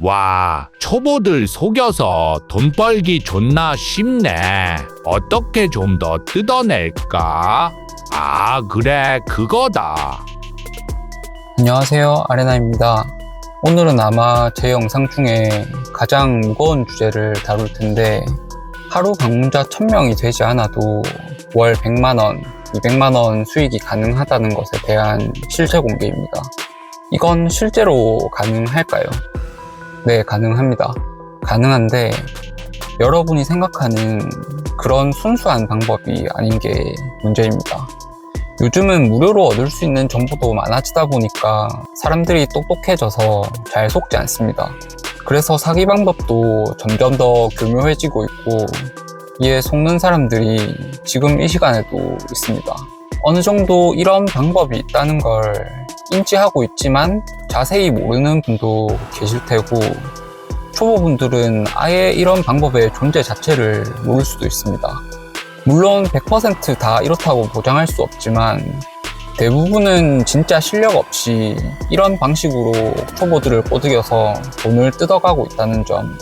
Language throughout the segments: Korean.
와, 초보들 속여서 돈 벌기 존나 쉽네. 어떻게 좀 더 뜯어낼까? 아, 그래, 그거다. 안녕하세요, 아레나입니다. 오늘은 아마 제 영상 중에 가장 무거운 주제를 다룰 텐데, 하루 방문자 1000명이 되지 않아도 월 100만원, 200만원 수익이 가능하다는 것에 대한 실제 공개입니다. 이건 실제로 가능할까요? 네, 가능합니다. 가능한데 여러분이 생각하는 그런 순수한 방법이 아닌 게 문제입니다. 요즘은 무료로 얻을 수 있는 정보도 많아지다 보니까 사람들이 똑똑해져서 잘 속지 않습니다. 그래서 사기 방법도 점점 더 교묘해지고 있고, 이에 속는 사람들이 지금 이 시간에도 있습니다. 어느 정도 이런 방법이 있다는 걸 인지하고 있지만 자세히 모르는 분도 계실 테고, 초보분들은 아예 이런 방법의 존재 자체를 모를 수도 있습니다. 물론 100% 다 이렇다고 보장할 수 없지만 대부분은 진짜 실력 없이 이런 방식으로 초보들을 꼬드겨서 돈을 뜯어가고 있다는 점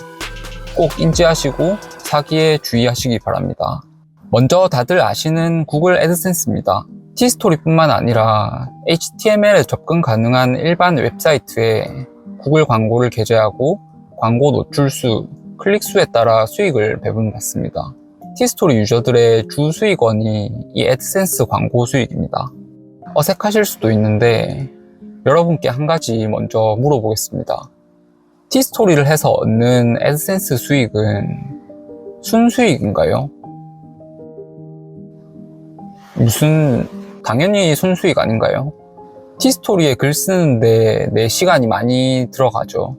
꼭 인지하시고 사기에 주의하시기 바랍니다. 먼저 다들 아시는 구글 애드센스입니다. 티스토리뿐만 아니라 HTML에 접근 가능한 일반 웹사이트에 구글 광고를 게재하고 광고 노출수, 클릭수에 따라 수익을 배분받습니다. 티스토리 유저들의 주 수익원이 이 애드센스 광고 수익입니다. 어색하실 수도 있는데 여러분께 한 가지 먼저 물어보겠습니다. 티스토리를 해서 얻는 애드센스 수익은 순수익인가요? 당연히 순수익 아닌가요? 티스토리에 글 쓰는데 내 시간이 많이 들어가죠.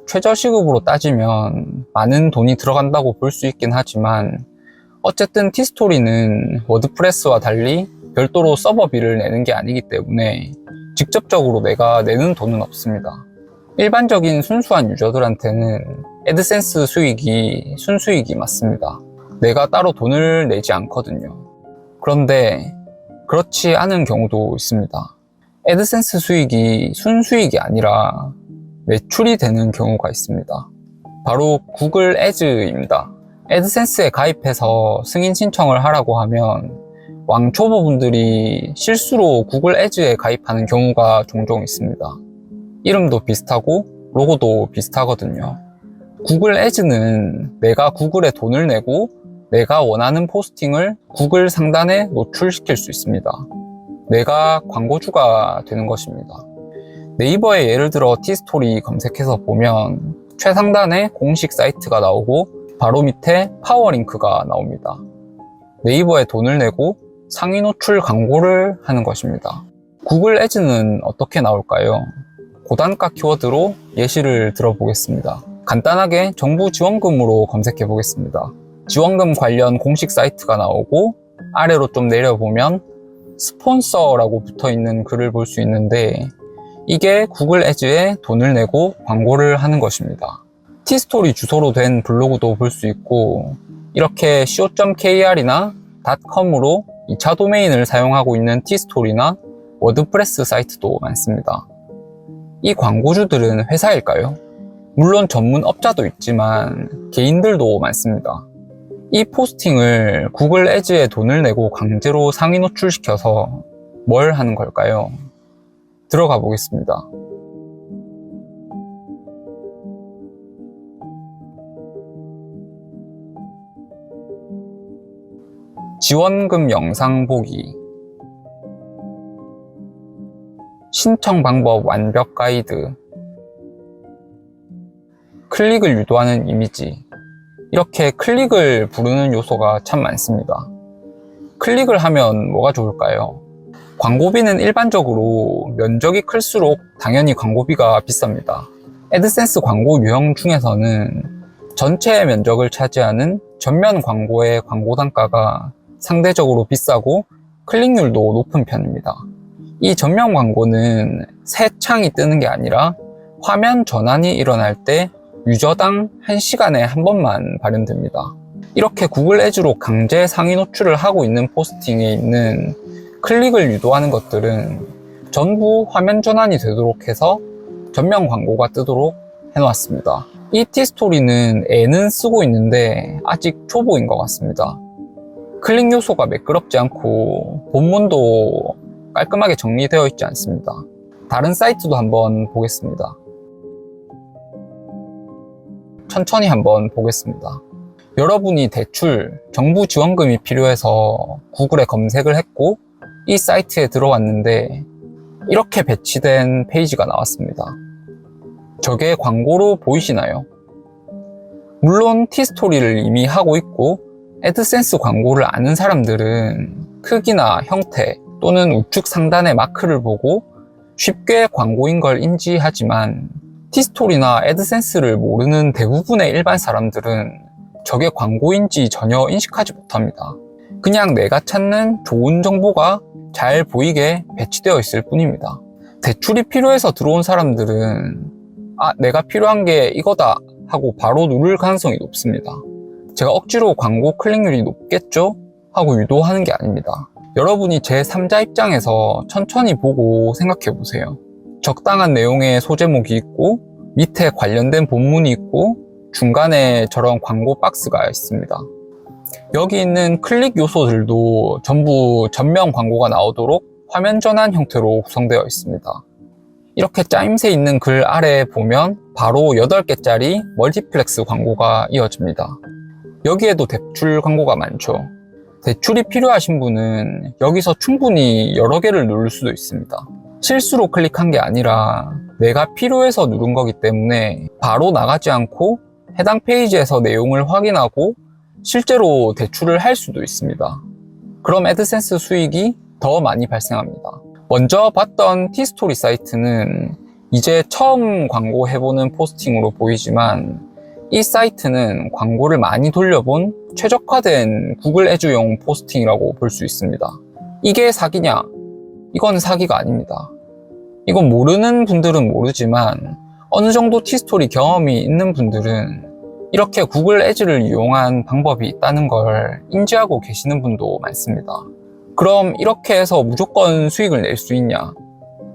최저시급으로 따지면 많은 돈이 들어간다고 볼 수 있긴 하지만, 어쨌든 티스토리는 워드프레스와 달리 별도로 서버비를 내는 게 아니기 때문에 직접적으로 내가 내는 돈은 없습니다. 일반적인 순수한 유저들한테는 애드센스 수익이 순수익이 맞습니다. 내가 따로 돈을 내지 않거든요. 그런데 그렇지 않은 경우도 있습니다. 애드센스 수익이 순수익이 아니라 매출이 되는 경우가 있습니다. 바로 구글 애즈입니다. 애드센스에 가입해서 승인 신청을 하라고 하면 왕초보분들이 실수로 구글 애즈에 가입하는 경우가 종종 있습니다. 이름도 비슷하고 로고도 비슷하거든요. 구글 애즈는 내가 구글에 돈을 내고 내가 원하는 포스팅을 구글 상단에 노출시킬 수 있습니다. 내가 광고주가 되는 것입니다. 네이버에 예를 들어 티스토리 검색해서 보면 최상단에 공식 사이트가 나오고 바로 밑에 파워링크가 나옵니다. 네이버에 돈을 내고 상위 노출 광고를 하는 것입니다. 구글 애즈는 어떻게 나올까요? 고단가 키워드로 예시를 들어보겠습니다. 간단하게 정부 지원금으로 검색해 보겠습니다. 지원금 관련 공식 사이트가 나오고 아래로 좀 내려보면 스폰서라고 붙어있는 글을 볼 수 있는데, 이게 구글 애즈에 돈을 내고 광고를 하는 것입니다. 티스토리 주소로 된 블로그도 볼 수 있고, 이렇게 co.kr이나 .com으로 2차 도메인을 사용하고 있는 티스토리나 워드프레스 사이트도 많습니다. 이 광고주들은 회사일까요? 물론 전문 업자도 있지만 개인들도 많습니다. 이 포스팅을 구글 애즈에 돈을 내고 강제로 상위 노출시켜서 뭘 하는 걸까요? 들어가 보겠습니다. 지원금 영상 보기, 신청 방법 완벽 가이드, 클릭을 유도하는 이미지, 이렇게 클릭을 부르는 요소가 참 많습니다. 클릭을 하면 뭐가 좋을까요? 광고비는 일반적으로 면적이 클수록 당연히 광고비가 비쌉니다. 애드센스 광고 유형 중에서는 전체 면적을 차지하는 전면 광고의 광고 단가가 상대적으로 비싸고 클릭률도 높은 편입니다. 이 전면 광고는 새 창이 뜨는 게 아니라 화면 전환이 일어날 때 유저당 1시간에 한 번만 발현됩니다. 이렇게 구글 애즈로 강제 상위 노출을 하고 있는 포스팅에 있는 클릭을 유도하는 것들은 전부 화면 전환이 되도록 해서 전면 광고가 뜨도록 해놓았습니다. 이 티스토리는 애는 쓰고 있는데 아직 초보인 것 같습니다. 클릭 요소가 매끄럽지 않고 본문도 깔끔하게 정리되어 있지 않습니다. 다른 사이트도 한번 보겠습니다. 천천히 한번 보겠습니다. 여러분이 대출, 정부 지원금이 필요해서 구글에 검색을 했고 이 사이트에 들어왔는데 이렇게 배치된 페이지가 나왔습니다. 저게 광고로 보이시나요? 물론 티스토리를 이미 하고 있고 애드센스 광고를 아는 사람들은 크기나 형태 또는 우측 상단의 마크를 보고 쉽게 광고인 걸 인지하지만 티스토리나 애드센스를 모르는 대부분의 일반 사람들은 저게 광고인지 전혀 인식하지 못합니다. 그냥 내가 찾는 좋은 정보가 잘 보이게 배치되어 있을 뿐입니다. 대출이 필요해서 들어온 사람들은 내가 필요한 게 이거다 하고 바로 누를 가능성이 높습니다. 제가 억지로 광고 클릭률이 높겠죠? 하고 유도하는 게 아닙니다. 여러분이 제3자 입장에서 천천히 보고 생각해 보세요. 적당한 내용의 소제목이 있고 밑에 관련된 본문이 있고 중간에 저런 광고 박스가 있습니다. 여기 있는 클릭 요소들도 전부 전면 광고가 나오도록 화면 전환 형태로 구성되어 있습니다. 이렇게 짜임새 있는 글 아래에 보면 바로 8개짜리 멀티플렉스 광고가 이어집니다. 여기에도 대출 광고가 많죠. 대출이 필요하신 분은 여기서 충분히 여러 개를 누를 수도 있습니다. 실수로 클릭한 게 아니라 내가 필요해서 누른 거기 때문에 바로 나가지 않고 해당 페이지에서 내용을 확인하고 실제로 대출을 할 수도 있습니다. 그럼 애드센스 수익이 더 많이 발생합니다. 먼저 봤던 티스토리 사이트는 이제 처음 광고 해보는 포스팅으로 보이지만 이 사이트는 광고를 많이 돌려본 최적화된 구글 애주용 포스팅이라고 볼 수 있습니다. 이게 사기냐? 이건 사기가 아닙니다. 이건 모르는 분들은 모르지만 어느 정도 티스토리 경험이 있는 분들은 이렇게 구글 애즈를 이용한 방법이 있다는 걸 인지하고 계시는 분도 많습니다. 그럼 이렇게 해서 무조건 수익을 낼 수 있냐?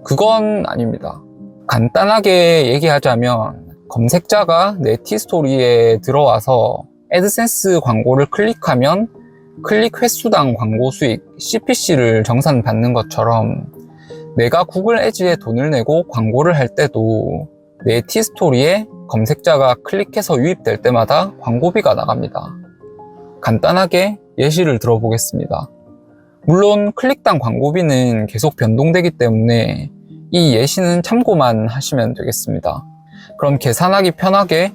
그건 아닙니다. 간단하게 얘기하자면 검색자가 내 티스토리에 들어와서 애드센스 광고를 클릭하면 클릭 횟수당 광고 수익 CPC를 정산받는 것처럼 내가 구글 애즈에 돈을 내고 광고를 할 때도 내 티스토리에 검색자가 클릭해서 유입될 때마다 광고비가 나갑니다. 간단하게 예시를 들어보겠습니다. 물론 클릭당 광고비는 계속 변동되기 때문에 이 예시는 참고만 하시면 되겠습니다. 그럼 계산하기 편하게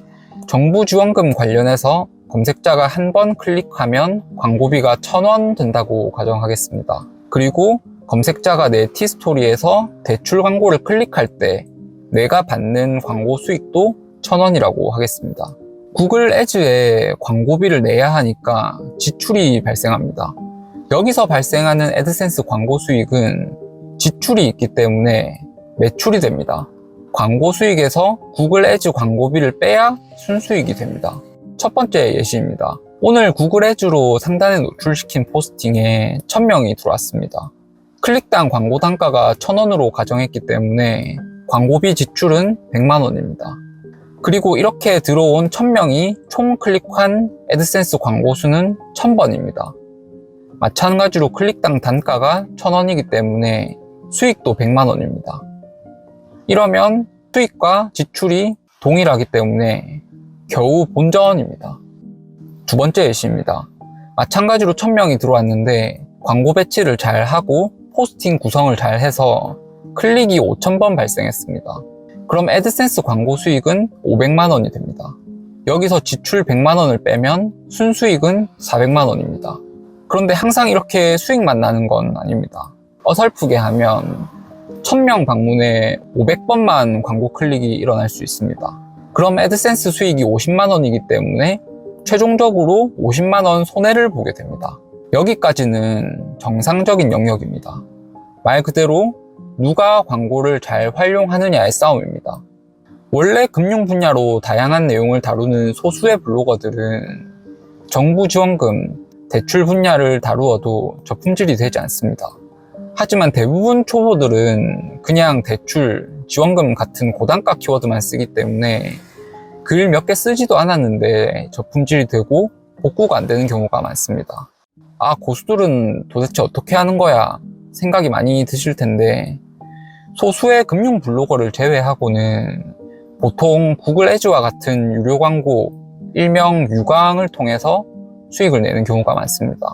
정부 지원금 관련해서 검색자가 한 번 클릭하면 광고비가 1,000원 된다고 가정하겠습니다. 그리고 검색자가 내 티스토리에서 대출 광고를 클릭할 때 내가 받는 광고 수익도 1,000원이라고 하겠습니다. 구글 애즈에 광고비를 내야 하니까 지출이 발생합니다. 여기서 발생하는 애드센스 광고 수익은 지출이 있기 때문에 매출이 됩니다. 광고 수익에서 구글 애즈 광고비를 빼야 순수익이 됩니다. 첫 번째 예시입니다. 오늘 구글 애즈로 상단에 노출시킨 포스팅에 1,000명이 들어왔습니다. 클릭당 광고 단가가 1,000원으로 가정했기 때문에 광고비 지출은 100만원입니다. 그리고 이렇게 들어온 1,000명이 총 클릭한 애드센스 광고 수는 1,000번입니다. 마찬가지로 클릭당 단가가 1,000원이기 때문에 수익도 100만원입니다. 이러면 수익과 지출이 동일하기 때문에 겨우 본전입니다. 두 번째 예시입니다. 마찬가지로 1,000명이 들어왔는데 광고 배치를 잘 하고 포스팅 구성을 잘 해서 클릭이 5,000번 발생했습니다. 그럼 애드센스 광고 수익은 500만원이 됩니다. 여기서 지출 100만원을 빼면 순수익은 400만원입니다. 그런데 항상 이렇게 수익만 나는 건 아닙니다. 어설프게 하면 1,000명 방문에 500번만 광고 클릭이 일어날 수 있습니다. 그럼 애드센스 수익이 50만원이기 때문에 최종적으로 50만원 손해를 보게 됩니다. 여기까지는 정상적인 영역입니다. 말 그대로 누가 광고를 잘 활용하느냐의 싸움입니다. 원래 금융 분야로 다양한 내용을 다루는 소수의 블로거들은 정부 지원금, 대출 분야를 다루어도 저품질이 되지 않습니다. 하지만 대부분 초보들은 그냥 대출, 지원금 같은 고단가 키워드만 쓰기 때문에 글 몇 개 쓰지도 않았는데 저품질이 되고 복구가 안 되는 경우가 많습니다. 아, 고수들은 도대체 어떻게 하는 거야? 생각이 많이 드실 텐데, 소수의 금융 블로거를 제외하고는 보통 구글 애즈와 같은 유료 광고, 일명 유광을 통해서 수익을 내는 경우가 많습니다.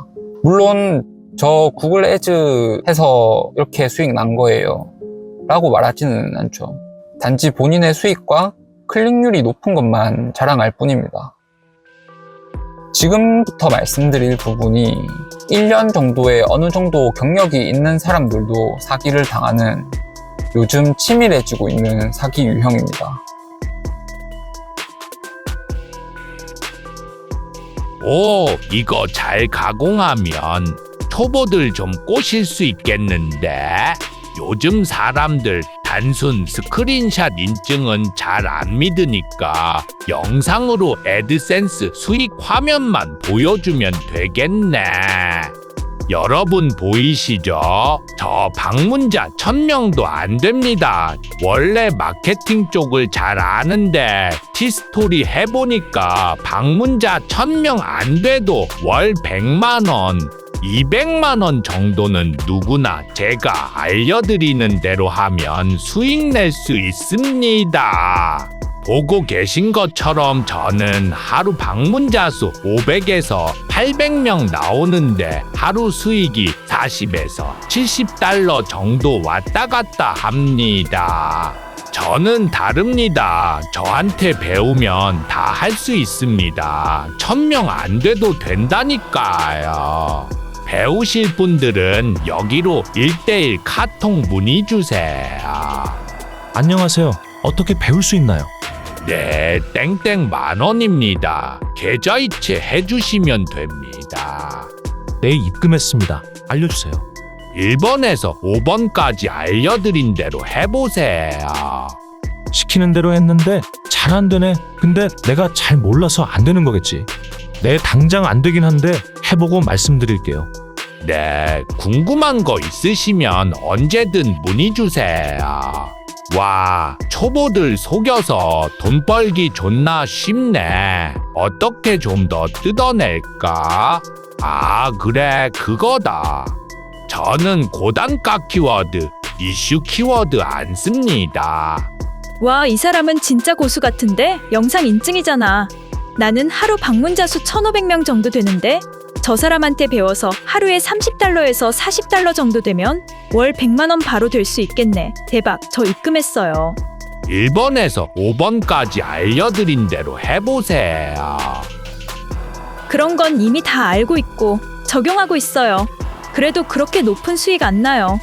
물론 저 구글 애즈 해서 이렇게 수익 난 거예요 라고 말하지는 않죠. 단지 본인의 수익과 클릭률이 높은 것만 자랑할 뿐입니다. 지금부터 말씀드릴 부분이 1년 정도의 어느 정도 경력이 있는 사람들도 사기를 당하는 요즘 치밀해지고 있는 사기 유형입니다. 오, 이거 잘 가공하면 초보들 좀 꼬실 수 있겠는데? 요즘 사람들 단순 스크린샷 인증은 잘 안 믿으니까 영상으로 애드센스 수익 화면만 보여주면 되겠네. 여러분 보이시죠? 저 방문자 1000명도 안 됩니다. 원래 마케팅 쪽을 잘 아는데 티스토리 해보니까 방문자 1000명 안 돼도 월 100만원, 200만원 정도는 누구나 제가 알려드리는 대로 하면 수익 낼 수 있습니다. 보고 계신 것처럼 저는 하루 방문자 수 500에서 800명 나오는데 하루 수익이 40에서 70달러 정도 왔다 갔다 합니다. 저는 다릅니다. 저한테 배우면 다 할 수 있습니다. 1000명 안 돼도 된다니까요. 배우실 분들은 여기로 1:1 카톡 문의 주세요. 안녕하세요. 어떻게 배울 수 있나요? 네, 땡땡 10,000원입니다. 계좌 이체 해주시면 됩니다. 네, 입금했습니다. 알려주세요. 1번에서 5번까지 알려드린 대로 해보세요. 시키는 대로 했는데 잘 안 되네. 근데 내가 잘 몰라서 안 되는 거겠지. 네, 당장 안 되긴 한데 해보고 말씀드릴게요. 네, 궁금한 거 있으시면 언제든 문의 주세요. 와, 초보들 속여서 돈 벌기 존나 쉽네. 어떻게 좀 더 뜯어낼까? 아, 그래, 그거다. 저는 고단가 키워드, 이슈 키워드 안 씁니다. 와, 이 사람은 진짜 고수 같은데? 영상 인증이잖아. 나는 하루 방문자 수 1,500명 정도 되는데 저 사람한테 배워서 하루에 30달러에서 40달러 정도 되면 월 100만원 바로 될 수 있겠네. 대박, 저 입금했어요. 1번에서 5번까지 알려드린 대로 해보세요. 그런 건 이미 다 알고 있고 적용하고 있어요. 그래도 그렇게 높은 수익 안 나요.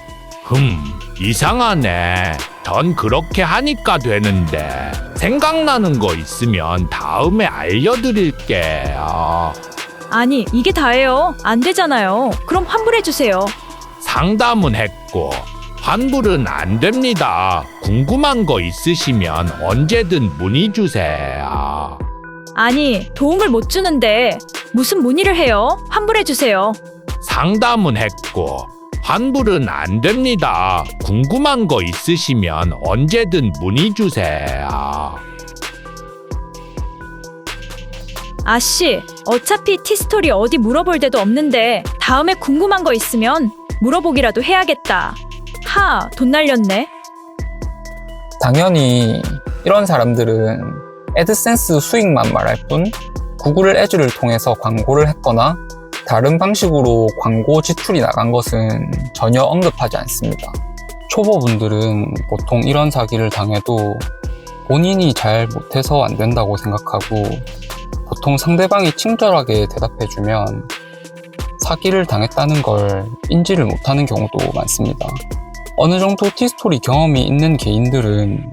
이상하네. 전 그렇게 하니까 되는데 생각나는 거 있으면 다음에 알려드릴게요. 아니, 이게 다예요. 안 되잖아요. 그럼 환불해주세요. 상담은 했고 환불은 안 됩니다. 궁금한 거 있으시면 언제든 문의 주세요. 아니, 도움을 못 주는데 무슨 문의를 해요? 환불해주세요. 상담은 했고 환불은 안 됩니다. 궁금한 거 있으시면 언제든 문의 주세요. 아씨, 어차피 티스토리 어디 물어볼 데도 없는데 다음에 궁금한 거 있으면 물어보기라도 해야겠다. 하, 돈 날렸네. 당연히 이런 사람들은 애드센스 수익만 말할 뿐 구글 애즈를 통해서 광고를 했거나 다른 방식으로 광고 지출이 나간 것은 전혀 언급하지 않습니다. 초보분들은 보통 이런 사기를 당해도 본인이 잘 못해서 안 된다고 생각하고 보통 상대방이 친절하게 대답해주면 사기를 당했다는 걸 인지를 못하는 경우도 많습니다. 어느 정도 티스토리 경험이 있는 개인들은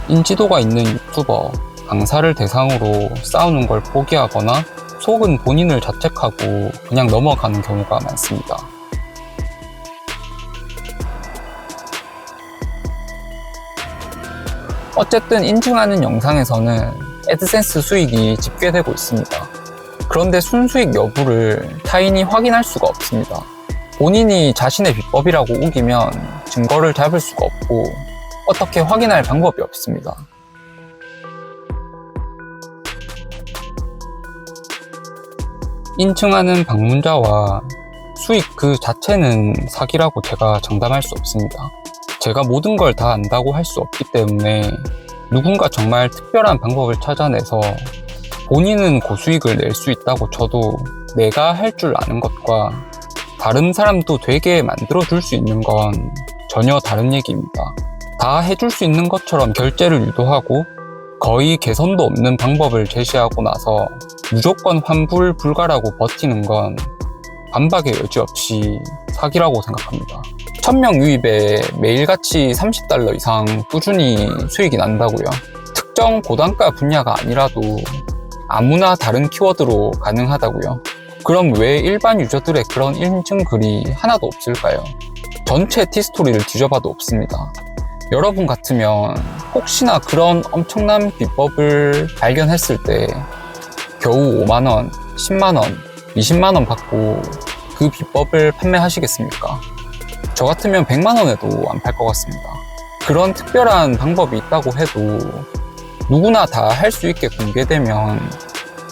인지도가 있는 유튜버, 강사를 대상으로 싸우는 걸 포기하거나 속은 본인을 자책하고 그냥 넘어가는 경우가 많습니다. 어쨌든 인증하는 영상에서는 애드센스 수익이 집계되고 있습니다. 그런데 순수익 여부를 타인이 확인할 수가 없습니다. 본인이 자신의 비법이라고 우기면 증거를 잡을 수가 없고 어떻게 확인할 방법이 없습니다. 인증하는 방문자와 수익 그 자체는 사기라고 제가 장담할 수 없습니다. 제가 모든 걸 다 안다고 할 수 없기 때문에 누군가 정말 특별한 방법을 찾아내서 본인은 고수익을 낼 수 있다고 쳐도 내가 할 줄 아는 것과 다른 사람도 되게 만들어줄 수 있는 건 전혀 다른 얘기입니다. 다 해줄 수 있는 것처럼 결제를 유도하고 거의 개선도 없는 방법을 제시하고 나서 무조건 환불 불가라고 버티는 건 반박의 여지 없이 사기라고 생각합니다. 1000명 유입에 매일같이 $30 이상 꾸준히 수익이 난다고요. 특정 고단가 분야가 아니라도 아무나 다른 키워드로 가능하다고요. 그럼 왜 일반 유저들의 그런 인증 글이 하나도 없을까요? 전체 티스토리를 뒤져봐도 없습니다. 여러분 같으면 혹시나 그런 엄청난 비법을 발견했을 때 겨우 5만원, 10만원, 20만원 받고 그 비법을 판매하시겠습니까? 저 같으면 100만원에도 안 팔 것 같습니다. 그런 특별한 방법이 있다고 해도 누구나 다 할 수 있게 공개되면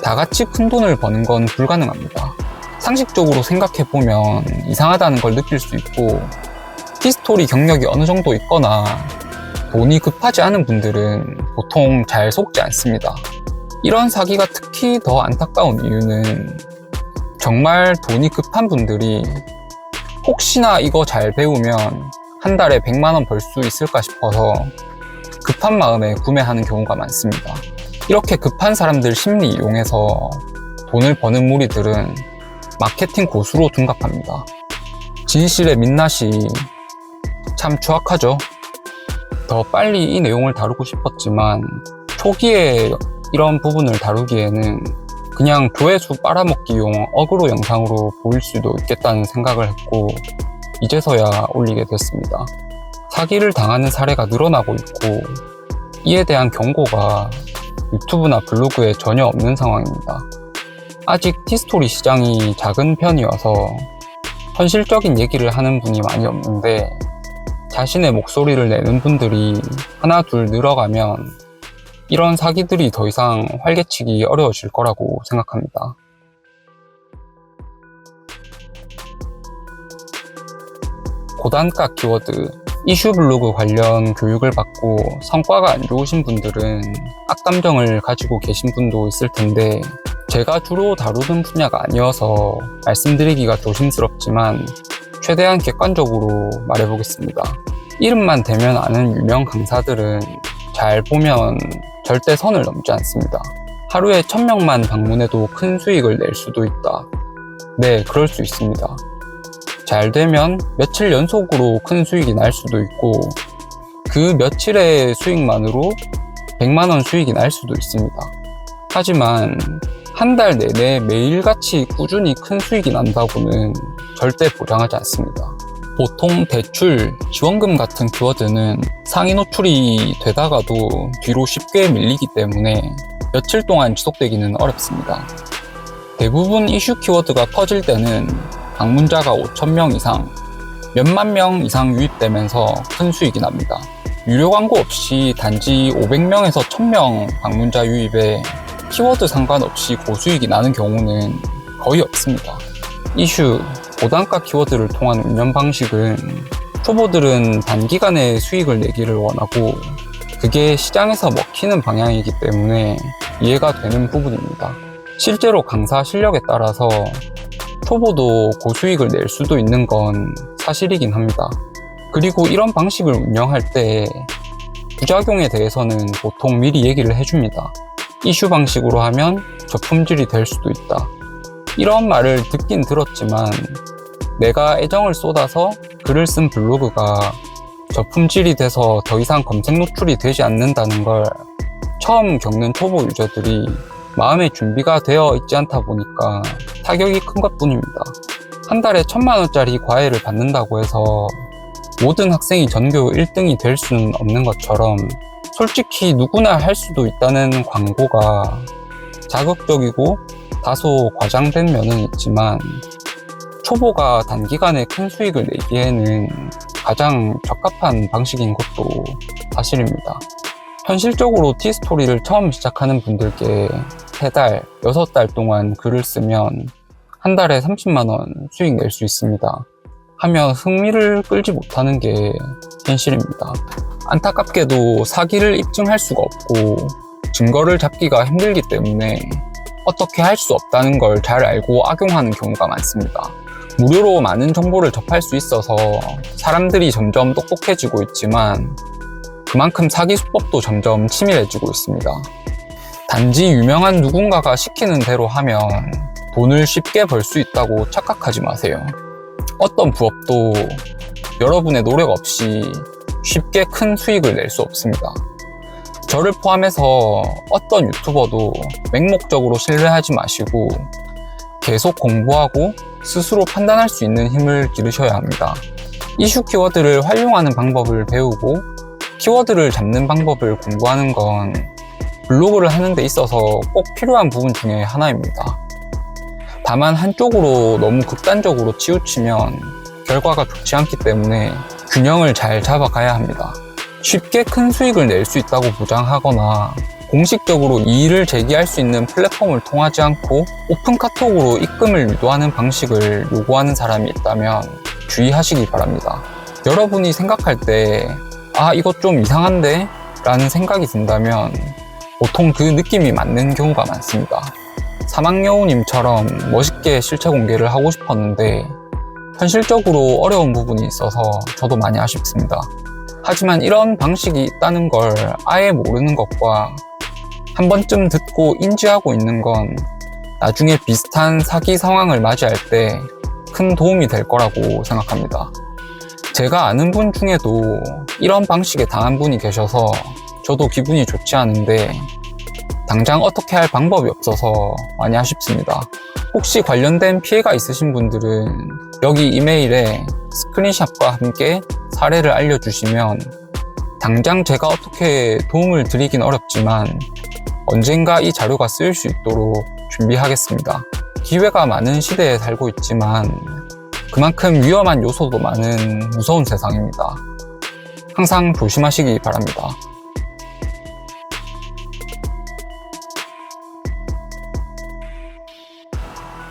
다 같이 큰 돈을 버는 건 불가능합니다. 상식적으로 생각해보면 이상하다는 걸 느낄 수 있고 티스토리 경력이 어느 정도 있거나 돈이 급하지 않은 분들은 보통 잘 속지 않습니다. 이런 사기가 특히 더 안타까운 이유는 정말 돈이 급한 분들이 혹시나 이거 잘 배우면 한 달에 100만원 벌 수 있을까 싶어서 급한 마음에 구매하는 경우가 많습니다. 이렇게 급한 사람들 심리 이용해서 돈을 버는 무리들은 마케팅 고수로 둔갑합니다. 진실의 민낯이 참 추악하죠. 더 빨리 이 내용을 다루고 싶었지만 초기에 이런 부분을 다루기에는 그냥 조회수 빨아먹기용 어그로 영상으로 보일 수도 있겠다는 생각을 했고 이제서야 올리게 됐습니다. 사기를 당하는 사례가 늘어나고 있고 이에 대한 경고가 유튜브나 블로그에 전혀 없는 상황입니다. 아직 티스토리 시장이 작은 편이어서 현실적인 얘기를 하는 분이 많이 없는데 자신의 목소리를 내는 분들이 하나 둘 늘어가면 이런 사기들이 더 이상 활개치기 어려워질 거라고 생각합니다. 고단가 키워드, 이슈 블로그 관련 교육을 받고 성과가 안 좋으신 분들은 악감정을 가지고 계신 분도 있을 텐데 제가 주로 다루는 분야가 아니어서 말씀드리기가 조심스럽지만 최대한 객관적으로 말해보겠습니다. 이름만 대면 아는 유명 강사들은 잘 보면 절대 선을 넘지 않습니다. 하루에 1000명만 방문해도 큰 수익을 낼 수도 있다. 네, 그럴 수 있습니다. 잘 되면 며칠 연속으로 큰 수익이 날 수도 있고 그 며칠의 수익만으로 100만원 수익이 날 수도 있습니다. 하지만 한 달 내내 매일같이 꾸준히 큰 수익이 난다고는 절대 보장하지 않습니다. 보통 대출, 지원금 같은 키워드는 상위 노출이 되다가도 뒤로 쉽게 밀리기 때문에 며칠 동안 지속되기는 어렵습니다. 대부분 이슈 키워드가 터질 때는 방문자가 5,000명 이상, 몇만 명 이상 유입되면서 큰 수익이 납니다. 유료 광고 없이 단지 500명에서 1000명 방문자 유입에 키워드 상관없이 고수익이 나는 경우는 거의 없습니다. 이슈, 고단가 키워드를 통한 운영 방식은 초보들은 단기간에 수익을 내기를 원하고 그게 시장에서 먹히는 방향이기 때문에 이해가 되는 부분입니다. 실제로 강사 실력에 따라서 초보도 고수익을 낼 수도 있는 건 사실이긴 합니다. 그리고 이런 방식을 운영할 때 부작용에 대해서는 보통 미리 얘기를 해줍니다. 이슈 방식으로 하면 저품질이 될 수도 있다. 이런 말을 듣긴 들었지만 내가 애정을 쏟아서 글을 쓴 블로그가 저품질이 돼서 더 이상 검색 노출이 되지 않는다는 걸 처음 겪는 초보 유저들이 마음의 준비가 되어 있지 않다 보니까 타격이 큰 것뿐입니다. 한 달에 1000만원짜리 과외를 받는다고 해서 모든 학생이 전교 1등이 될 수는 없는 것처럼 솔직히 누구나 할 수도 있다는 광고가 자극적이고 다소 과장된 면은 있지만 초보가 단기간에 큰 수익을 내기에는 가장 적합한 방식인 것도 사실입니다. 현실적으로 티스토리를 처음 시작하는 분들께 3달, 6달 동안 글을 쓰면 한 달에 30만 원 수익 낼 수 있습니다. 하며 흥미를 끌지 못하는 게 현실입니다. 안타깝게도 사기를 입증할 수가 없고 증거를 잡기가 힘들기 때문에 어떻게 할 수 없다는 걸 잘 알고 악용하는 경우가 많습니다. 무료로 많은 정보를 접할 수 있어서 사람들이 점점 똑똑해지고 있지만 그만큼 사기 수법도 점점 치밀해지고 있습니다. 단지 유명한 누군가가 시키는 대로 하면 돈을 쉽게 벌 수 있다고 착각하지 마세요. 어떤 부업도 여러분의 노력 없이 쉽게 큰 수익을 낼 수 없습니다. 저를 포함해서 어떤 유튜버도 맹목적으로 신뢰하지 마시고 계속 공부하고 스스로 판단할 수 있는 힘을 기르셔야 합니다. 이슈 키워드를 활용하는 방법을 배우고 키워드를 잡는 방법을 공부하는 건 블로그를 하는 데 있어서 꼭 필요한 부분 중에 하나입니다. 다만 한쪽으로 너무 극단적으로 치우치면 결과가 좋지 않기 때문에 균형을 잘 잡아가야 합니다. 쉽게 큰 수익을 낼 수 있다고 보장하거나 공식적으로 이의를 제기할 수 있는 플랫폼을 통하지 않고 오픈 카톡으로 입금을 유도하는 방식을 요구하는 사람이 있다면 주의하시기 바랍니다. 여러분이 생각할 때 이거 좀 이상한데? 라는 생각이 든다면 보통 그 느낌이 맞는 경우가 많습니다. 사막여우님처럼 멋있게 실체 공개를 하고 싶었는데 현실적으로 어려운 부분이 있어서 저도 많이 아쉽습니다. 하지만 이런 방식이 있다는 걸 아예 모르는 것과 한 번쯤 듣고 인지하고 있는 건 나중에 비슷한 사기 상황을 맞이할 때 큰 도움이 될 거라고 생각합니다. 제가 아는 분 중에도 이런 방식에 당한 분이 계셔서 저도 기분이 좋지 않은데 당장 어떻게 할 방법이 없어서 많이 아쉽습니다. 혹시 관련된 피해가 있으신 분들은 여기 이메일에 스크린샷과 함께 사례를 알려주시면 당장 제가 어떻게 도움을 드리긴 어렵지만 언젠가 이 자료가 쓰일 수 있도록 준비하겠습니다. 기회가 많은 시대에 살고 있지만 그만큼 위험한 요소도 많은 무서운 세상입니다. 항상 조심하시기 바랍니다.